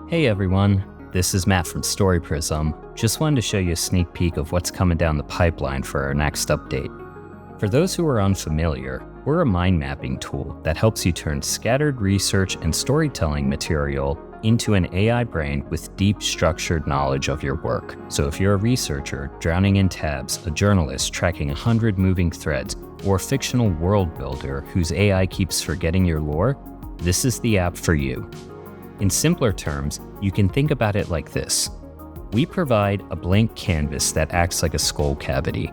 Hey everyone, this is Matt from Story Prism. Just wanted to show you a sneak peek of what's coming down the pipeline for our next update. For those who are unfamiliar, we're a mind mapping tool that helps you turn scattered research and storytelling material into an AI brain with deep structured knowledge of your work. So if you're a researcher drowning in tabs, a journalist tracking 100 moving threads, or a fictional world builder whose AI keeps forgetting your lore, this is the app for you. In simpler terms, you can think about it like this. We provide a blank canvas that acts like a skull cavity.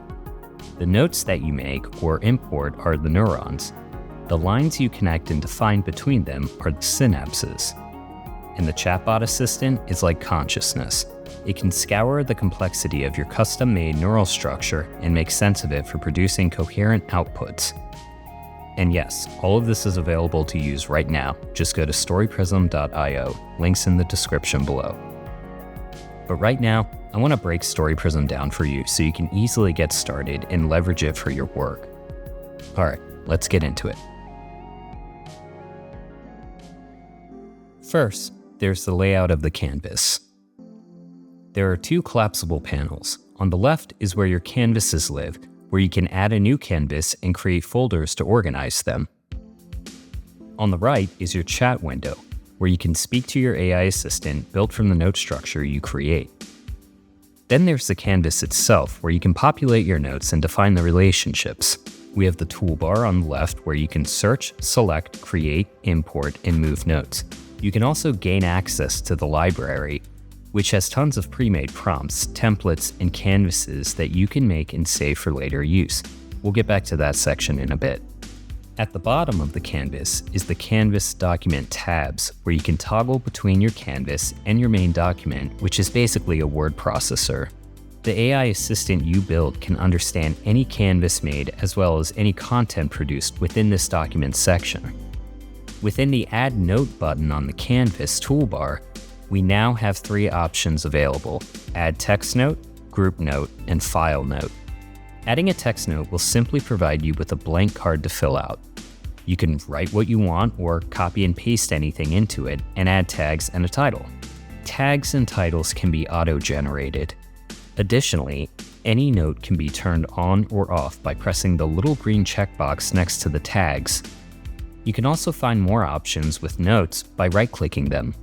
The notes that you make or import are the neurons. The lines you connect and define between them are the synapses. And the chatbot assistant is like consciousness. It can scour the complexity of your custom-made neural structure and make sense of it for producing coherent outputs. And yes, all of this is available to use right now. Just go to storyprism.io, links in the description below. But right now, I want to break Story Prism down for you so you can easily get started and leverage it for your work. Alright, let's get into it. First, there's the layout of the canvas. There are two collapsible panels. On the left is where your canvases live, where you can add a new canvas and create folders to organize them. On the right is your chat window, where you can speak to your AI assistant built from the note structure you create. Then there's the canvas itself, where you can populate your notes and define the relationships. We have the toolbar on the left where you can search, select, create, import, and move notes. You can also gain access to the library, which has tons of pre-made prompts, templates, and canvases that you can make and save for later use. We'll get back to that section in a bit. At the bottom of the canvas is the Canvas document tabs, where you can toggle between your canvas and your main document, which is basically a word processor. The AI assistant you build can understand any canvas made as well as any content produced within this document section. Within the Add Note button on the Canvas toolbar, we now have three options available: Add Text Note, Group Note, and File Note. Adding a text note will simply provide you with a blank card to fill out. You can write what you want or copy and paste anything into it and add tags and a title. Tags and titles can be auto-generated. Additionally, any note can be turned on or off by pressing the little green checkbox next to the tags. You can also find more options with notes by right-clicking them.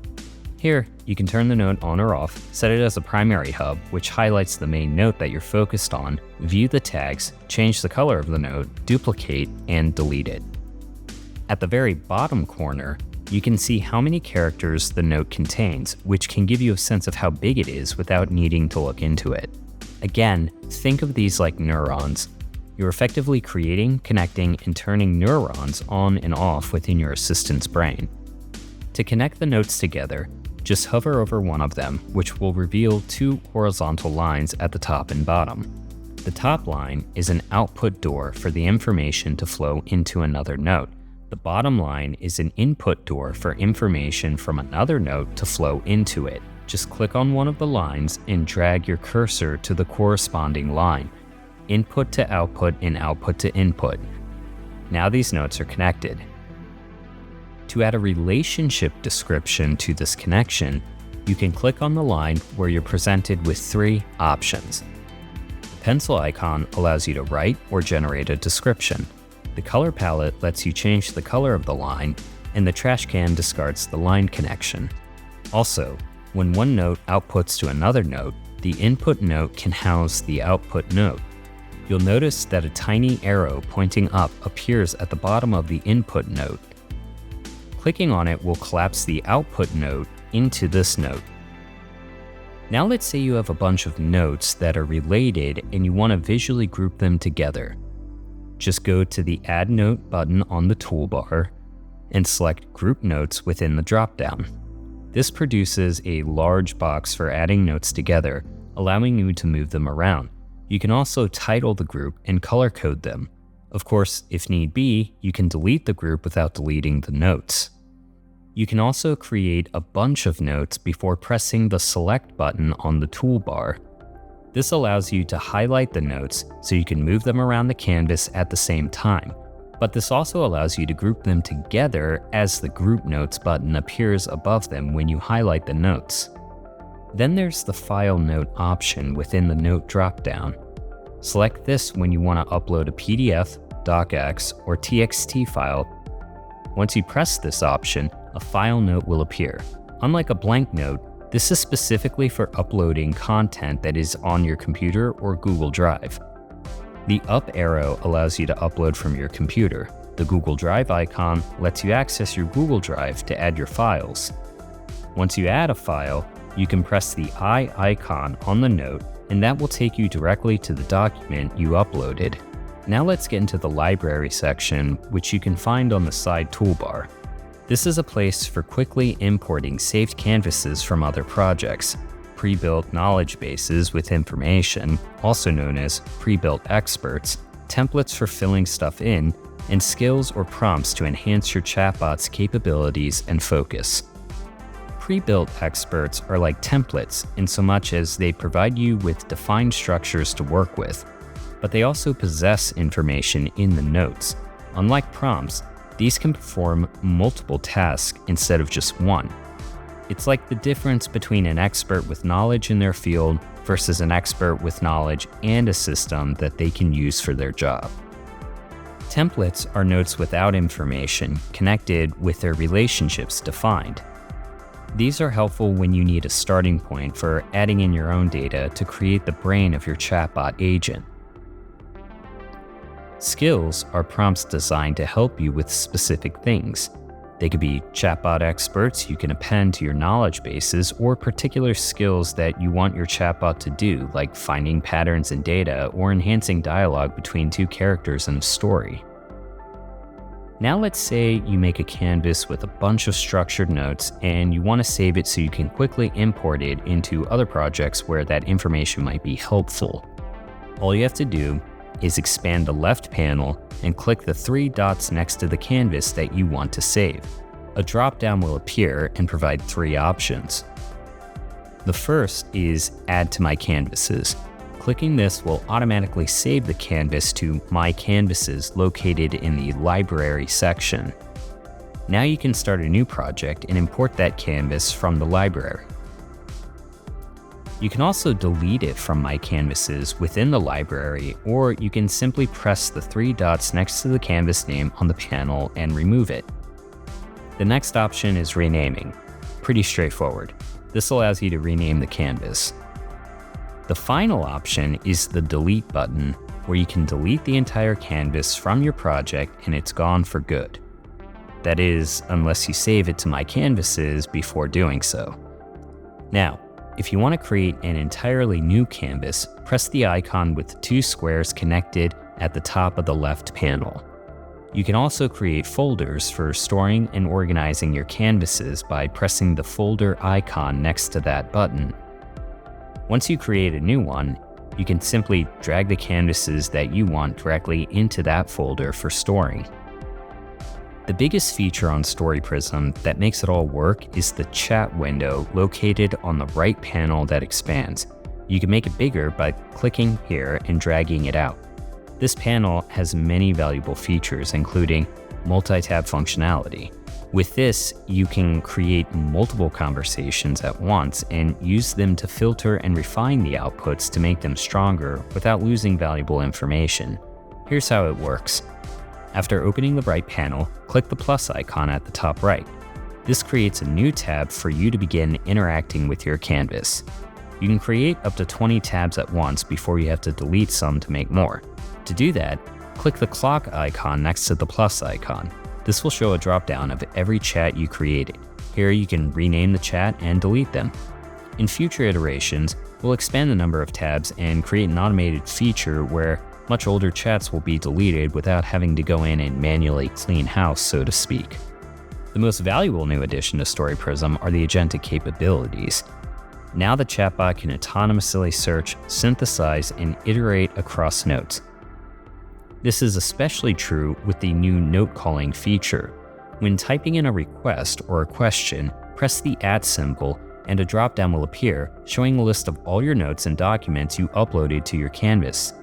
Here, you can turn the note on or off, set it as a primary hub, which highlights the main note that you're focused on, view the tags, change the color of the note, duplicate, and delete it. At the very bottom corner, you can see how many characters the note contains, which can give you a sense of how big it is without needing to look into it. Again, think of these like neurons. You're effectively creating, connecting, and turning neurons on and off within your assistant's brain. To connect the notes together, just hover over one of them, which will reveal two horizontal lines at the top and bottom. The top line is an output door for the information to flow into another note. The bottom line is an input door for information from another note to flow into it. Just click on one of the lines and drag your cursor to the corresponding line. Input to output and output to input. Now these notes are connected. To add a relationship description to this connection, you can click on the line where you're presented with three options. The pencil icon allows you to write or generate a description. The color palette lets you change the color of the line, and the trash can discards the line connection. Also, when one note outputs to another note, the input note can house the output note. You'll notice that a tiny arrow pointing up appears at the bottom of the input note. Clicking on it will collapse the output note into this note. Now let's say you have a bunch of notes that are related and you want to visually group them together. Just go to the Add Note button on the toolbar and select Group Notes within the dropdown. This produces a large box for adding notes together, allowing you to move them around. You can also title the group and color code them. Of course, if need be, you can delete the group without deleting the notes. You can also create a bunch of notes before pressing the Select button on the toolbar. This allows you to highlight the notes so you can move them around the canvas at the same time. But this also allows you to group them together as the Group Notes button appears above them when you highlight the notes. Then there's the File Note option within the Note dropdown. Select this when you want to upload a PDF, docx, or txt file. Once you press this option, a file note will appear. Unlike a blank note, this is specifically for uploading content that is on your computer or Google Drive. The up arrow allows you to upload from your computer. The Google Drive icon lets you access your Google Drive to add your files. Once you add a file, you can press the I icon on the note, and that will take you directly to the document you uploaded. Now let's get into the library section, which you can find on the side toolbar. This is a place for quickly importing saved canvases from other projects, pre-built knowledge bases with information, also known as pre-built experts, templates for filling stuff in, and skills or prompts to enhance your chatbot's capabilities and focus. Pre-built experts are like templates in so much as they provide you with defined structures to work with, but they also possess information in the notes. Unlike prompts, these can perform multiple tasks instead of just one. It's like the difference between an expert with knowledge in their field versus an expert with knowledge and a system that they can use for their job. Templates are notes without information connected with their relationships defined. These are helpful when you need a starting point for adding in your own data to create the brain of your chatbot agent. Skills are prompts designed to help you with specific things. They could be chatbot experts you can append to your knowledge bases, or particular skills that you want your chatbot to do, like finding patterns in data or enhancing dialogue between two characters in a story. Now let's say you make a canvas with a bunch of structured notes and you want to save it so you can quickly import it into other projects where that information might be helpful. All you have to do is expand the left panel and click the three dots next to the canvas that you want to save. A drop-down will appear and provide three options. The first is Add to My Canvases. Clicking this will automatically save the canvas to My Canvases located in the Library section. Now you can start a new project and import that canvas from the library. You can also delete it from My Canvases within the library, or you can simply press the three dots next to the canvas name on the panel and remove it. The next option is Renaming. Pretty straightforward. This allows you to rename the canvas. The final option is the Delete button, where you can delete the entire canvas from your project and it's gone for good. That is, unless you save it to My Canvases before doing so. Now, if you want to create an entirely new canvas, press the icon with two squares connected at the top of the left panel. You can also create folders for storing and organizing your canvases by pressing the folder icon next to that button. Once you create a new one, you can simply drag the canvases that you want directly into that folder for storing. The biggest feature on Story Prism that makes it all work is the chat window located on the right panel that expands. You can make it bigger by clicking here and dragging it out. This panel has many valuable features, including multi-tab functionality. With this, you can create multiple conversations at once and use them to filter and refine the outputs to make them stronger without losing valuable information. Here's how it works. After opening the right panel, click the plus icon at the top right. This creates a new tab for you to begin interacting with your canvas. You can create up to 20 tabs at once before you have to delete some to make more. To do that, click the clock icon next to the plus icon. This will show a drop-down of every chat you created. Here you can rename the chat and delete them. In future iterations, we'll expand the number of tabs and create an automated feature where much older chats will be deleted without having to go in and manually clean house, so to speak. The most valuable new addition to Story Prism are the agentic capabilities. Now the chatbot can autonomously search, synthesize, and iterate across notes. This is especially true with the new note calling feature. When typing in a request or a question, press the @ symbol and a drop-down will appear, showing a list of all your notes and documents you uploaded to your canvas.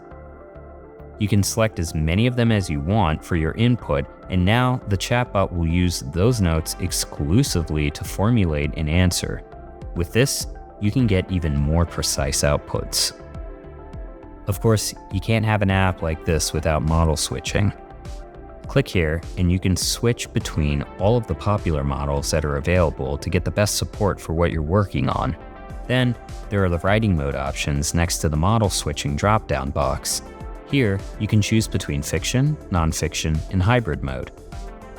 You can select as many of them as you want for your input, and now the chatbot will use those notes exclusively to formulate an answer. With this, you can get even more precise outputs. Of course, you can't have an app like this without model switching. Click here and you can switch between all of the popular models that are available to get the best support for what you're working on. Then, there are the writing mode options next to the model switching drop-down box. Here, you can choose between fiction, nonfiction, and hybrid mode.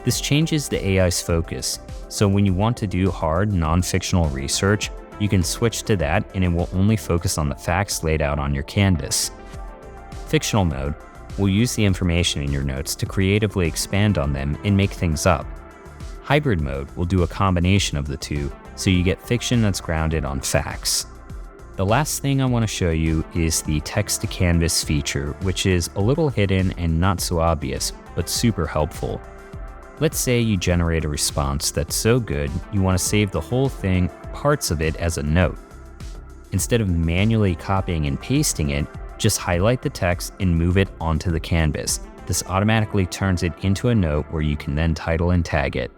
This changes the AI's focus, so when you want to do hard, non-fictional research, you can switch to that and it will only focus on the facts laid out on your canvas. Fictional mode will use the information in your notes to creatively expand on them and make things up. Hybrid mode will do a combination of the two, so you get fiction that's grounded on facts. The last thing I want to show you is the text-to-canvas feature, which is a little hidden and not so obvious, but super helpful. Let's say you generate a response that's so good you want to save the whole thing, parts of it, as a note. Instead of manually copying and pasting it, just highlight the text and move it onto the canvas. This automatically turns it into a note where you can then title and tag it.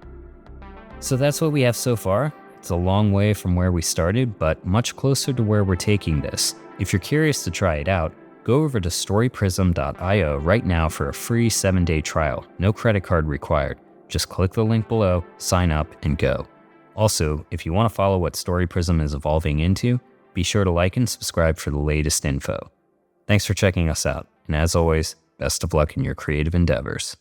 So that's what we have so far. It's a long way from where we started, but much closer to where we're taking this. If you're curious to try it out, go over to storyprism.io right now for a free 7-day trial. No credit card required. Just click the link below, sign up, and go. Also, if you want to follow what Story Prism is evolving into, be sure to like and subscribe for the latest info. Thanks for checking us out, and as always, best of luck in your creative endeavors.